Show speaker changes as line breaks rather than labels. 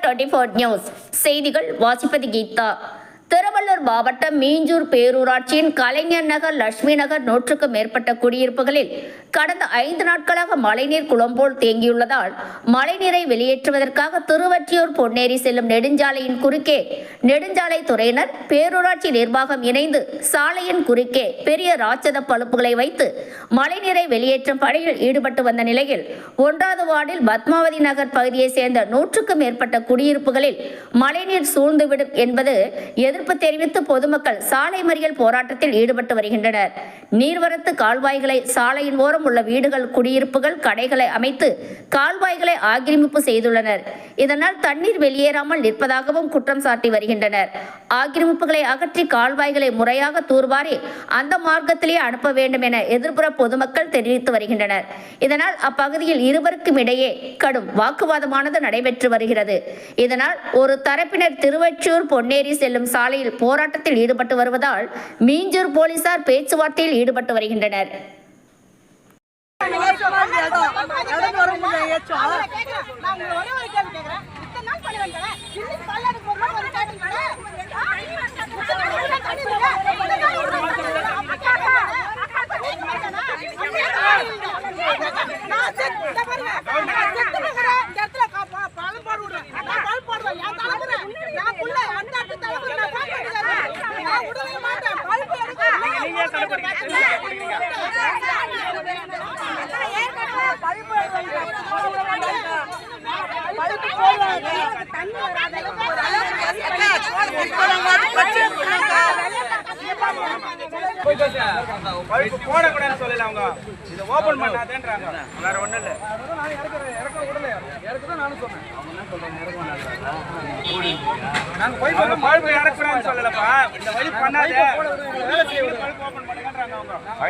24 news செய்திகள் வாசிப்பது கீதா. திருவள்ளூர் மாவட்டம் மீஞ்சூர் பேரூராட்சியின் கலைஞர் நகர், லட்சுமி நகர் 100க்கும் மேற்பட்ட குடியிருப்புகளில் கடந்த 5 நாட்களாக மழைநீர் குளம் போல் தேங்கியுள்ளதால் மழைநீரை வெளியேற்றுவதற்காக திருவொற்றியூர் பொன்னேரி செல்லும் நெடுஞ்சாலையின் குறுக்கே நெடுஞ்சாலை துறையினர், பேரூராட்சி நிர்வாகம் இணைந்து சாலையின் குறுக்கே பெரிய ராட்சத பழுப்புகளை வைத்து மழைநீரை வெளியேற்றும் பணியில் ஈடுபட்டு வந்த நிலையில் 1வது வார்டில் பத்மாவதி நகர் பகுதியைச் சேர்ந்த 100க்கும் மேற்பட்ட குடியிருப்புகளில் மழைநீர் சூழ்ந்துவிடும் என்பது எதிர்ப்பு தெரிவித்து பொதுமக்கள் சாலை மறியல் போராட்டத்தில் ஈடுபட்டு வருகின்றனர். நீர்வரத்து கால்வாய்களை சாலையின் ஓரம் உள்ள வீடுகள், குடியிருப்புகள், கடைகளை அமைத்து கால்வாய்களை ஆக்கிரமிப்பு செய்துள்ளனர். இதனால் தண்ணீர் வெளியேறாமல் நிற்பதாகவும் குற்றம் சாட்டி வருகின்றனர். ஆக்கிரமிப்புகளை அகற்றி கால்வாய்களை முறையாக தூர்வாரி அந்த மார்க்கத்திலே அனுப்ப வேண்டும் என எதிர்ப்புற பொதுமக்கள் தெரிவித்து வருகின்றனர். இதனால் அப்பகுதியில் இருவருக்கும் இடையே கடும் வாக்குவாதமானது நடைபெற்று வருகிறது. இதனால் ஒரு தரப்பினர் திருவொற்றியூர் பொன்னேரி செல்லும் சாலையில் போராட்டத்தில் ஈடுபட்டு வருவதால் மீஞ்சூர் போலீசார் பேச்சுவார்த்தையில் ஈடுபட்டு வருகின்றனர்.
போடக்கூடாதுன்னு சொல்லல, அவங்க இதை ஓபன் பண்ணாதேன்றாங்க. வேற ஒண்ணும் இல்ல. நாங்க போய் பல்பு இறக்குறோம்னு சொல்லலப்பா, இந்த வழி பண்ணாதே, பல்பு ஓபன் பண்ணுங்கன்றாங்க அவங்க.